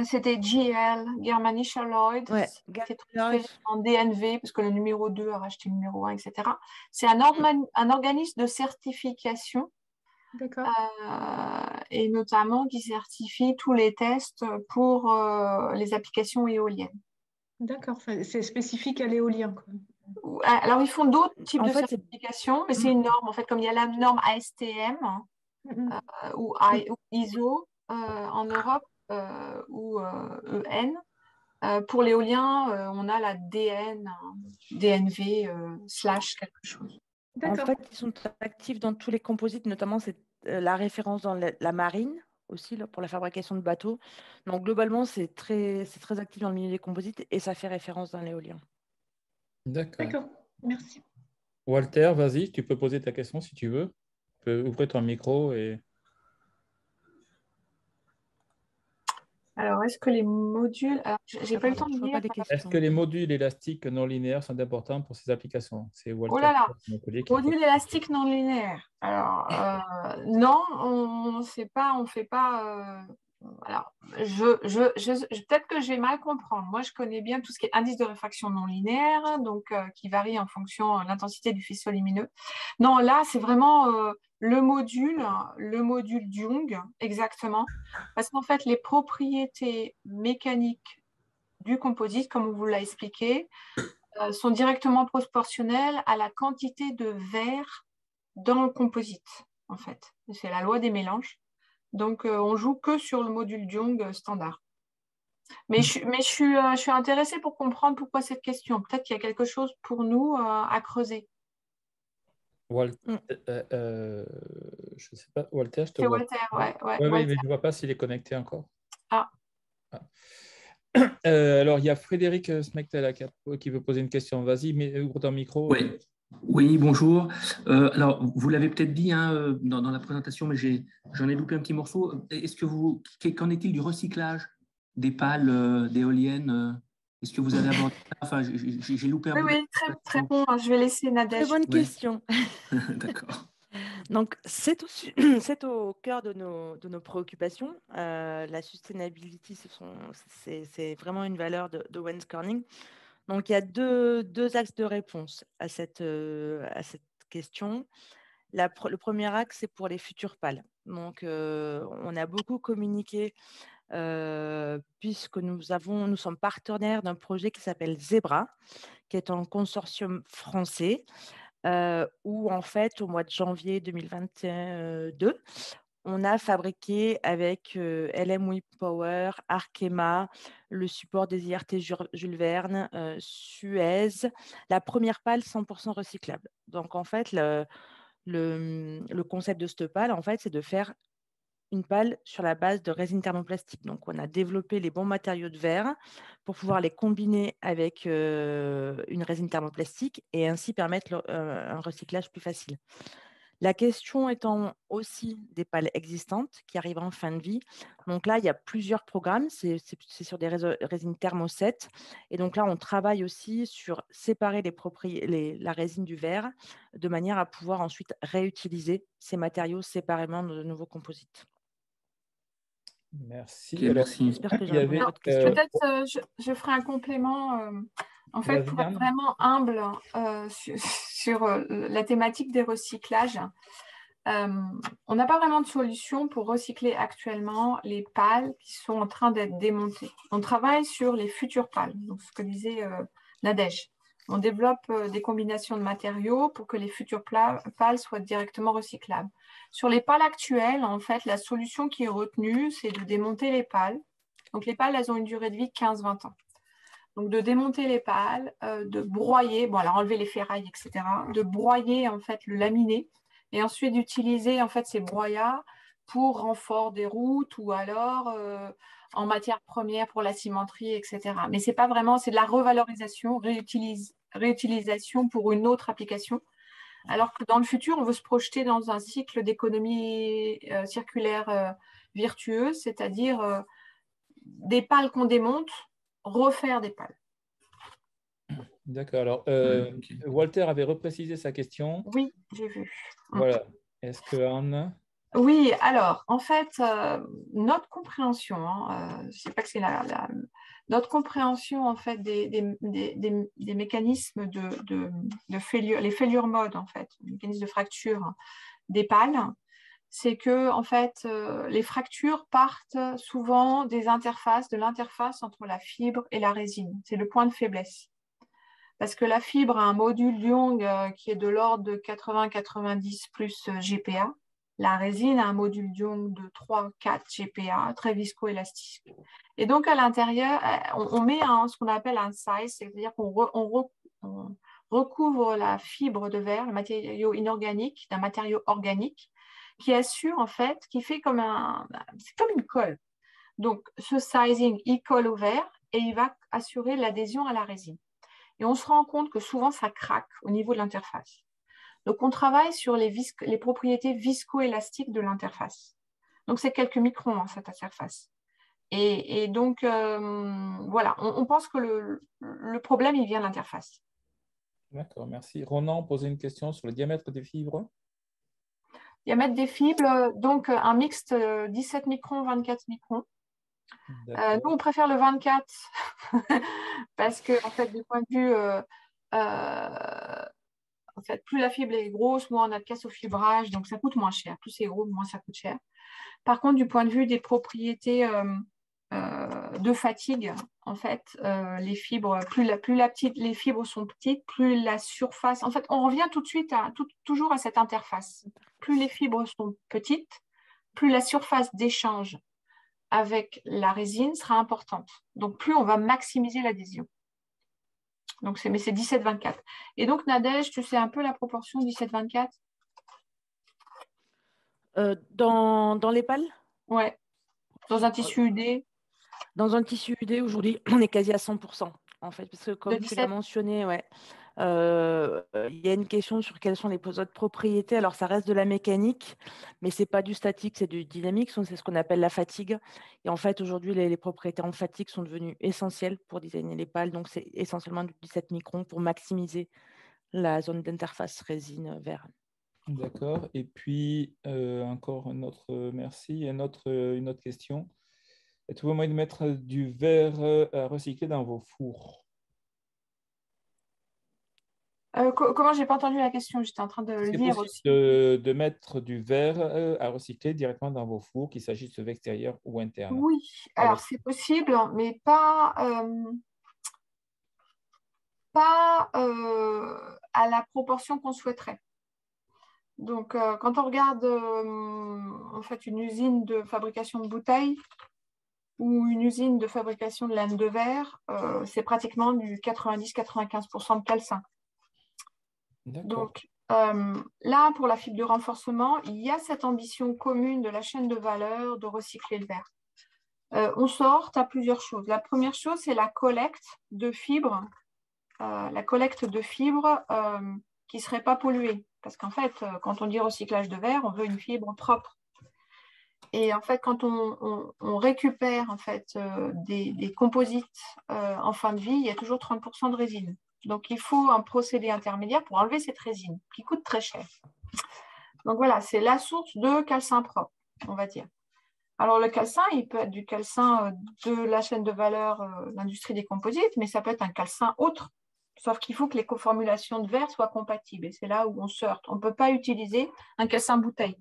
c'était GL, Germanischer Lloyd. Ouais, C'était transféré en DNV, parce que le numéro 2 a racheté le numéro 1, etc. C'est un organisme de certification, d'accord. et notamment qui certifie tous les tests pour les applications éoliennes. D'accord, c'est spécifique à l'éolien, quoi. Alors, ils font d'autres types En de fait, certifications, mais c'est une norme. En fait, comme il y a la norme ASTM ou ISO en Europe ou EN, pour l'éolien, on a la DNV slash quelque chose. En D'accord. fait, ils sont actifs dans tous les composites, notamment c'est la référence dans la marine aussi là, pour la fabrication de bateaux. Donc globalement, c'est très actif dans le milieu des composites et ça fait référence dans l'éolien. D'accord. D'accord, merci. Walter, vas-y, tu peux poser ta question si tu veux. Tu peux ouvrir ton micro et. Alors, est-ce que les modules. Alors, j'ai pas eu le temps de Je vois lire. pas des Est-ce questions. que les modules élastiques non linéaires sont importants pour ces applications? C'est Oh Walter là là, Montpellier qui pose. module élastique non linéaire. Alors, non, on fait pas. Alors, peut-être que je vais mal comprendre. Moi, je connais bien tout ce qui est indice de réfraction non linéaire, donc qui varie en fonction de l'intensité du faisceau lumineux. Non, là, c'est vraiment le module Young, exactement. Parce qu'en fait, les propriétés mécaniques du composite, comme on vous l'a expliqué, sont directement proportionnelles à la quantité de verre dans le composite, en fait. C'est la loi des mélanges. Donc, on joue que sur le module Young standard. Mais je suis intéressée pour comprendre pourquoi cette question. Peut-être qu'il y a quelque chose pour nous à creuser. Walter, je ne sais pas, Walter, je te C'est vois. Walter, ouais. Oui, Walter. mais je ne vois pas s'il est connecté encore. Ah. Alors, il y a Frédéric Smectel qui veut poser une question. Vas-y, ouvre ton micro. Oui, oui, bonjour. Alors, vous l'avez peut-être dit hein, dans la présentation, mais j'en ai loupé un petit morceau. Qu'en est-il du recyclage des pales d'éoliennes? Est-ce que vous avez abordé ça? Enfin, j'ai loupé un Oui, bout de oui, la très présentation. bon. Je vais laisser Très Nadège. bonne Oui. question. D'accord. Donc, c'est au cœur de nos préoccupations. La sustainability, c'est vraiment une valeur de Owens Corning. Donc, il y a deux axes de réponse à cette question. Le premier axe, c'est pour les futures pales. Donc, on a beaucoup communiqué puisque nous sommes partenaires d'un projet qui s'appelle Zebra, qui est un consortium français où, en fait, au mois de janvier 2022, on a fabriqué avec LM Wind Power, Arkema, le support des IRT Jules Verne, Suez, la première pale 100% recyclable. Donc, en fait, le concept de cette pale, en fait, c'est de faire une pale sur la base de résine thermoplastique. Donc, on a développé les bons matériaux de verre pour pouvoir les combiner avec une résine thermoplastique et ainsi permettre un recyclage plus facile. La question étant aussi des pales existantes qui arrivent en fin de vie. Donc là, il y a plusieurs programmes. C'est sur des résines Thermo 7. Et donc là, on travaille aussi sur séparer la résine du verre de manière à pouvoir ensuite réutiliser ces matériaux séparément dans de nouveaux composites. Merci. Ok, Alors, merci. J'espère que j'ai il y répondu à avait, votre question. Peut-être je ferai un complément. En fait, Vas-y, pour être Anne. vraiment humble sur la thématique des recyclages, on n'a pas vraiment de solution pour recycler actuellement les pales qui sont en train d'être démontées. On travaille sur les futures pales, donc ce que disait Nadège. On développe des combinations de matériaux pour que les futures pales soient directement recyclables. Sur les pales actuelles, en fait, la solution qui est retenue, c'est de démonter les pales. Donc, les pales, elles ont une durée de vie de 15-20 ans. Donc, de démonter les pales, de broyer, bon, alors enlever les ferrailles, etc., de broyer, en fait, le laminé, et ensuite d'utiliser, en fait, ces broyats pour renfort des routes ou alors en matière première pour la cimenterie, etc. Mais c'est pas vraiment, c'est de la revalorisation, réutilisation pour une autre application. Alors que dans le futur, on veut se projeter dans un cycle d'économie circulaire virtueuse, c'est-à-dire des pales qu'on démonte, refaire des pales. D'accord. Alors, Walter avait reprécisé sa question. Oui, j'ai vu. Voilà. Est-ce que Anne? Oui, alors, en fait, notre compréhension, je ne sais pas que c'est notre compréhension, en fait, des mécanismes de failure, les failure modes, en fait, les mécanismes de fracture des pales, c'est que, en fait, les fractures partent souvent de l'interface entre la fibre et la résine. C'est le point de faiblesse. Parce que la fibre a un module Young qui est de l'ordre de 80-90 plus GPa. La résine a un module Young de 3-4 GPa, très viscoélastique. Et donc, à l'intérieur, on met ce qu'on appelle un size, c'est-à-dire qu'on recouvre la fibre de verre, le matériau inorganique, d'un matériau organique, qui assure, en fait, qui fait c'est comme une colle. Donc, ce sizing, il colle au verre et il va assurer l'adhésion à la résine. Et on se rend compte que souvent, ça craque au niveau de l'interface. Donc, on travaille sur les propriétés viscoélastiques de l'interface. Donc, c'est quelques microns, cette interface. Et donc, voilà, on pense que le problème, il vient de l'interface. D'accord, merci. Ronan posait une question sur le diamètre des fibres. Diamètre des fibres, donc un mixte 17 microns, 24 microns. Nous, on préfère le 24 parce que, en fait, du point de vue, en fait, plus la fibre est grosse, moins on a de casse au fibrage, donc ça coûte moins cher. Plus c'est gros, moins ça coûte cher. Par contre, du point de vue des propriétés de fatigue, en fait, les fibres, les fibres sont petites, plus la surface. En fait, on revient tout de suite toujours à cette interface. Plus les fibres sont petites, plus la surface d'échange avec la résine sera importante. Donc, plus on va maximiser l'adhésion. Donc, mais c'est 17-24. Et donc, Nadège, tu sais un peu la proportion 17-24 dans les pales? Ouais. Dans un tissu UD? Dans un tissu UD, aujourd'hui, on est quasi à 100%, en fait, parce que comme tu l'as mentionné, ouais, il y a une question sur quelles sont les autres propriétés. Alors, ça reste de la mécanique, mais ce n'est pas du statique, c'est du dynamique. C'est ce qu'on appelle la fatigue. Et en fait, aujourd'hui, les propriétés en fatigue sont devenues essentielles pour designer les pales. Donc, c'est essentiellement du 17 microns pour maximiser la zone d'interface résine-verre. D'accord. Et puis, encore un autre merci. Une autre question. Êtes-vous moyen de mettre du verre à recycler dans vos fours? Comment? J'ai pas entendu la question, j'étais en train de le lire aussi. De mettre du verre à recycler directement dans vos fours, qu'il s'agisse de l'extérieur ou interne. Oui, alors c'est possible, mais pas à la proportion qu'on souhaiterait. Donc, quand on regarde en fait une usine de fabrication de bouteilles ou une usine de fabrication de laine de verre, c'est pratiquement du 90-95% de calcin. Donc, là, pour la fibre de renforcement, il y a cette ambition commune de la chaîne de valeur de recycler le verre. On sort à plusieurs choses. La première chose, c'est la collecte de fibres, qui ne seraient pas polluées. Parce qu'en fait, quand on dit recyclage de verre, on veut une fibre propre. Et en fait, quand on récupère en fait, des composites en fin de vie, il y a toujours 30% de résine. Donc, il faut un procédé intermédiaire pour enlever cette résine, qui coûte très cher. Donc, voilà, c'est la source de calcin propre, on va dire. Alors, le calcin, il peut être du calcin de la chaîne de valeur, l'industrie des composites, mais ça peut être un calcin autre. Sauf qu'il faut que les coformulations de verre soient compatibles. Et c'est là où on se heurte. On ne peut pas utiliser un calcin bouteille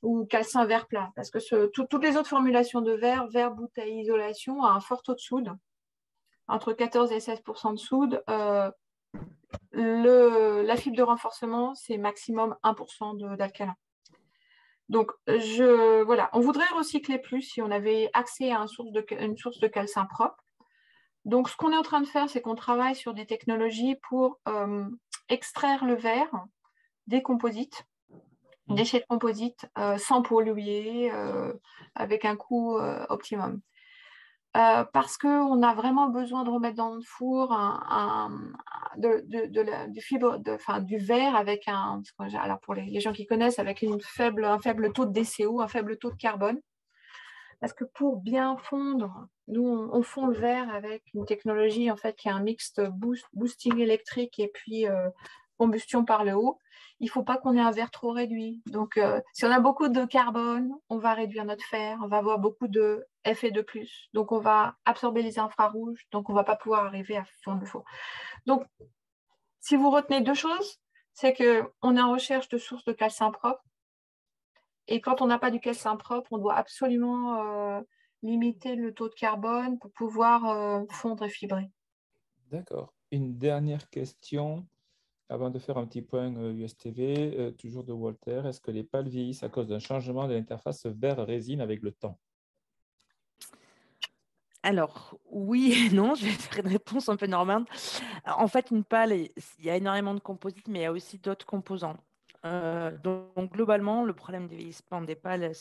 ou calcin verre plat, parce que toutes les autres formulations de verre, bouteille, isolation, a un fort taux de soude, entre 14 et 16% de soude. La fibre de renforcement, c'est maximum 1% d'alcalin. Donc, voilà, on voudrait recycler plus si on avait accès à une source de calcin propre. Donc, ce qu'on est en train de faire, c'est qu'on travaille sur des technologies pour extraire le verre des composites, déchets de composites, sans polluer, avec un coût optimum. Parce qu'on a vraiment besoin de remettre dans le four du verre avec alors pour les gens qui connaissent, avec un faible taux de DCO, un faible taux de carbone. Parce que pour bien fondre, nous, on fond le verre avec une technologie en fait, qui est un mixte boosting électrique et puis combustion par le haut. Il ne faut pas qu'on ait un verre trop réduit. Donc, si on a beaucoup de carbone, on va réduire notre fer, on va avoir beaucoup de Fe2+. Donc, on va absorber les infrarouges, donc on ne va pas pouvoir arriver à fondre le four. Donc, si vous retenez 2 choses, c'est qu'on est en recherche de sources de calcin propre. Et quand on n'a pas du calcin propre, on doit absolument limiter le taux de carbone pour pouvoir fondre et fibrer. D'accord. Une dernière question avant de faire un petit point USTV, toujours de Walter. Est-ce que les pales vieillissent à cause d'un changement de l'interface verre-résine avec le temps? Alors, oui et non, je vais faire une réponse un peu normande. En fait, une pale, il y a énormément de composites, mais il y a aussi d'autres composants. Donc, globalement, le problème du vieillissement des pales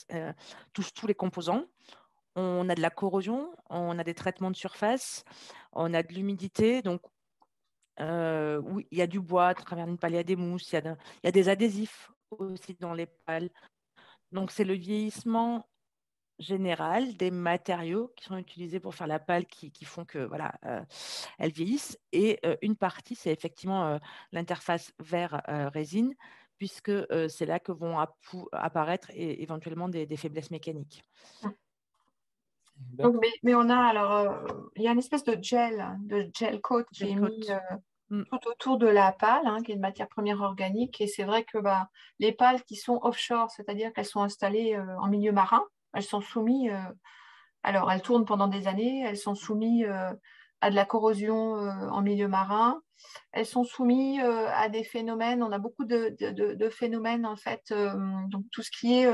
touche tous les composants. On a de la corrosion, on a des traitements de surface, on a de l'humidité. Donc, oui, il y a du bois à travers une pale, il y a des mousses, il y a des adhésifs aussi dans les pales. Donc, c'est le vieillissement général des matériaux qui sont utilisés pour faire la pale qui font que voilà, elles vieillissent. Et une partie, c'est effectivement l'interface verre-résine, puisque c'est là que vont apparaître éventuellement des faiblesses mécaniques. Donc, mais on a alors, il y a une espèce de gel coat qui est mis tout autour de la pale, qui est une matière première organique. Et c'est vrai que les pales qui sont offshore, c'est-à-dire qu'elles sont installées en milieu marin, elles sont soumises, alors elles tournent pendant des années, elles sont soumises à de la corrosion en milieu marin, elles sont soumises à des phénomènes, on a beaucoup de phénomènes en fait, donc tout ce qui est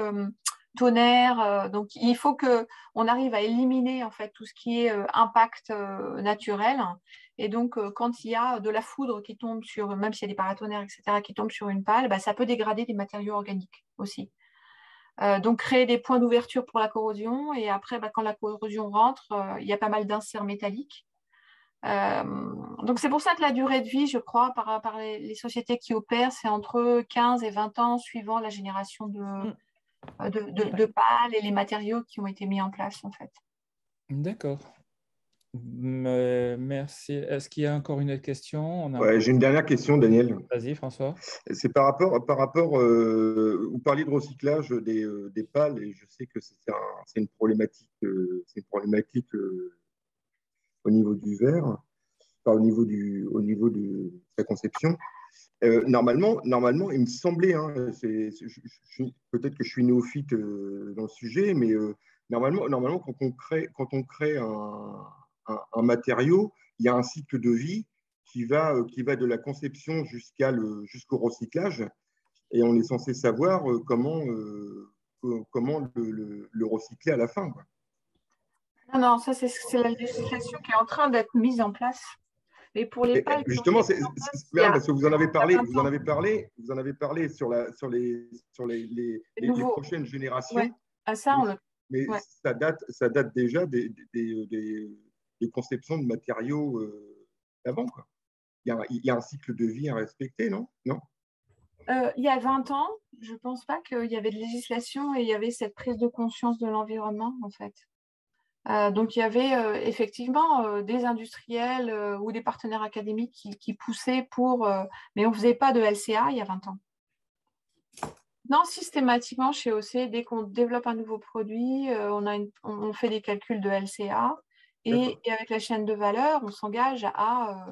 tonnerre, donc il faut qu'on arrive à éliminer en fait tout ce qui est impact naturel. Et donc, quand il y a de la foudre qui tombe sur, même s'il y a des paratonnerres, etc., qui tombent sur une pale, ça peut dégrader des matériaux organiques aussi. Donc, créer des points d'ouverture pour la corrosion. Et après, quand la corrosion rentre, il y a pas mal d'inserts métalliques. Donc, c'est pour ça que la durée de vie, je crois, par les sociétés qui opèrent, c'est entre 15 et 20 ans, suivant la génération de pales et les matériaux qui ont été mis en place, en fait. D'accord. Merci. Est-ce qu'il y a encore une autre question? J'ai une dernière question, Daniel. Vas-y, François. C'est par rapport vous parliez de recyclage des pales, et je sais que c'est une problématique, au niveau du verre, au niveau de sa conception. Normalement, il me semblait, peut-être que je suis néophyte dans le sujet, mais normalement, quand on crée un matériau, il y a un cycle de vie qui va de la conception jusqu'au recyclage, et on est censé savoir comment le recycler à la fin, quoi. Non, ça c'est la législation qui est en train d'être mise en place. Mais pour les pales, justement, c'est parce que vous en avez parlé sur les prochaines générations. Ouais. Mais ça date déjà des conceptions de matériaux d'avant, quoi. Il y a un cycle de vie à respecter, non? Il y a 20 ans, je ne pense pas qu'il y avait de législation et il y avait cette prise de conscience de l'environnement, en fait. Donc, il y avait effectivement des industriels ou des partenaires académiques qui poussaient mais on ne faisait pas de LCA il y a 20 ans. Non, systématiquement, chez OC, dès qu'on développe un nouveau produit, on fait des calculs de LCA et avec la chaîne de valeur, on s'engage à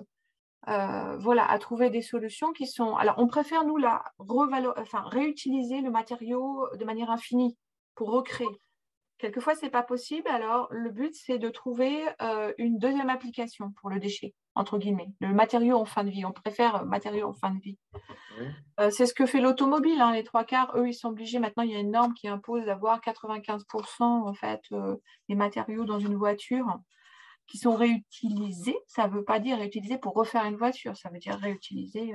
trouver des solutions qui sont… Alors, on préfère, nous, réutiliser le matériau de manière infinie pour recréer. Quelquefois, ce n'est pas possible. Alors, le but, c'est de trouver une deuxième application pour le déchet. entre guillemets. Le matériau en fin de vie, on préfère matériau en fin de vie. Oui. C'est ce que fait l'automobile, hein, les 3/4, eux, ils sont obligés. Maintenant, il y a une norme qui impose d'avoir 95% en fait, des matériaux dans une voiture qui sont réutilisés. Ça ne veut pas dire réutiliser pour refaire une voiture, ça veut dire réutiliser.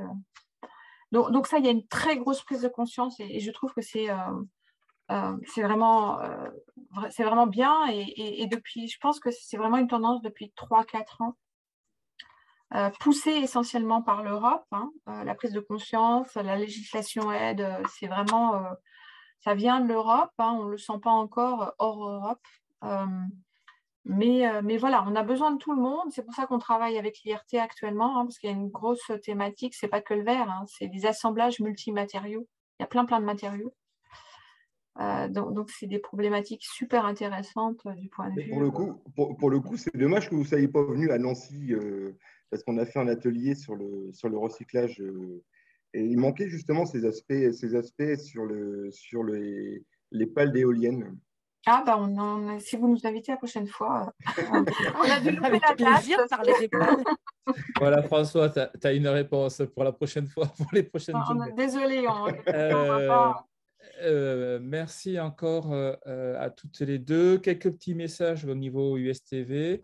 Donc ça, il y a une très grosse prise de conscience et je trouve que c'est vraiment bien. Et depuis, je pense que c'est vraiment une tendance depuis 3-4 ans. Poussée essentiellement par l'Europe, hein, la prise de conscience, la législation aide, c'est vraiment, ça vient de l'Europe, hein, on ne le sent pas encore hors Europe. Mais voilà, on a besoin de tout le monde, c'est pour ça qu'on travaille avec l'IRT actuellement, hein, parce qu'il y a une grosse thématique, c'est pas que le verre, hein, c'est des assemblages multimatériaux, il y a plein de matériaux. Donc c'est des problématiques super intéressantes du point de Mais vue. pour le coup, c'est dommage que vous ne soyez pas venu à Nancy parce qu'on a fait un atelier sur le recyclage et il manquait justement ces aspects sur les pales d'éoliennes. Ah, si vous nous invitez la prochaine fois, on a dû louper Avec la plaisir, date. parler des pales. Voilà, François, tu as une réponse pour la prochaine fois, pour les prochaines journées. Désolé, on va pas. Merci encore à toutes les deux. Quelques petits messages au niveau USTV.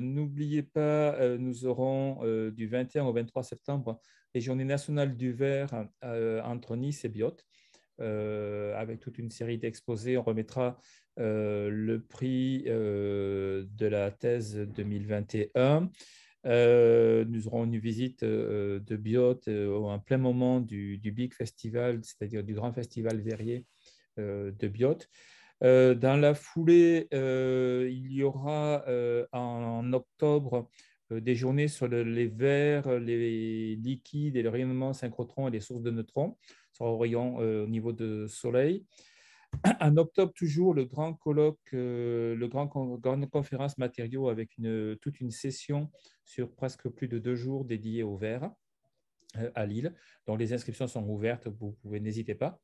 N'oubliez pas, nous aurons du 21 au 23 septembre les Journées nationales du verre entre Nice et Biot, avec toute une série d'exposés. On remettra le prix de la thèse 2021. Nous aurons une visite de Biot en plein moment du Big Festival, c'est-à-dire du grand festival verrier de Biot. Dans la foulée, il y aura en octobre des journées sur les verres, les liquides et le rayonnement synchrotron et les sources de neutrons sur un rayon au niveau de Soleil. En octobre, toujours, le grand colloque, grande conférence matériaux avec toute une session sur presque plus de 2 jours dédiée au verre à Lille. Donc, les inscriptions sont ouvertes, vous pouvez, n'hésitez pas.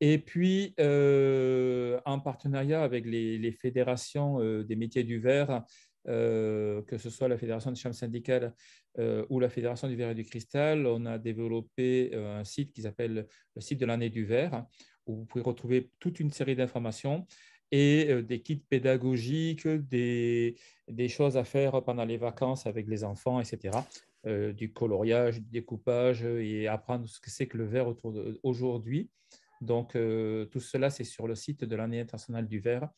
Et puis, en partenariat avec les fédérations des métiers du verre, que ce soit la Fédération des chambres syndicales ou la Fédération du verre et du cristal, on a développé un site qui s'appelle le site de l'année du verre, où vous pouvez retrouver toute une série d'informations et des kits pédagogiques, des choses à faire pendant les vacances avec les enfants, etc. Du coloriage, du découpage et apprendre ce que c'est que le verre aujourd'hui. Donc, tout cela, c'est sur le site de l'année internationale du verre.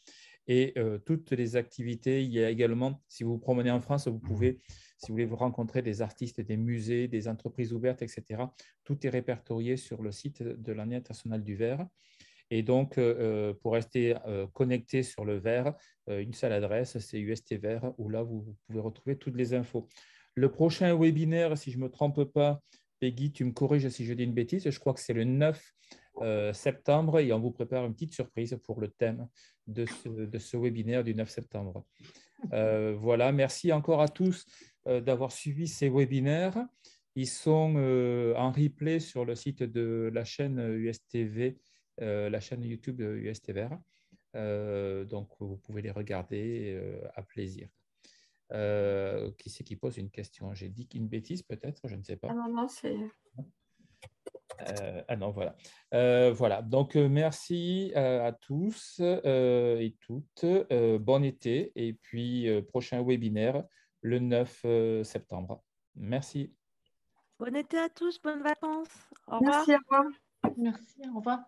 Et toutes les activités, il y a également, si vous vous promenez en France, vous pouvez, si vous voulez vous rencontrer des artistes, des musées, des entreprises ouvertes, etc. Tout est répertorié sur le site de l'année internationale du verre. Et donc, pour rester connecté sur le verre, une seule adresse, c'est UST Verre, où là, vous pouvez retrouver toutes les infos. Le prochain webinaire, si je ne me trompe pas, Peggy, tu me corriges si je dis une bêtise, je crois que c'est le 9 septembre et on vous prépare une petite surprise pour le thème de ce webinaire du 9 septembre. Voilà, merci encore à tous d'avoir suivi ces webinaires. Ils sont en replay sur le site de la chaîne USTV, la chaîne YouTube USTV. Donc, vous pouvez les regarder à plaisir. Qui c'est qui pose une question? J'ai dit une bêtise peut-être, je ne sais pas. Ah non, c'est… non, voilà. Voilà, donc merci à tous et toutes. Bon été et puis prochain webinaire le 9 septembre. Merci. Bon été à tous, bonnes vacances. Au revoir. Merci, au revoir. Merci, au revoir.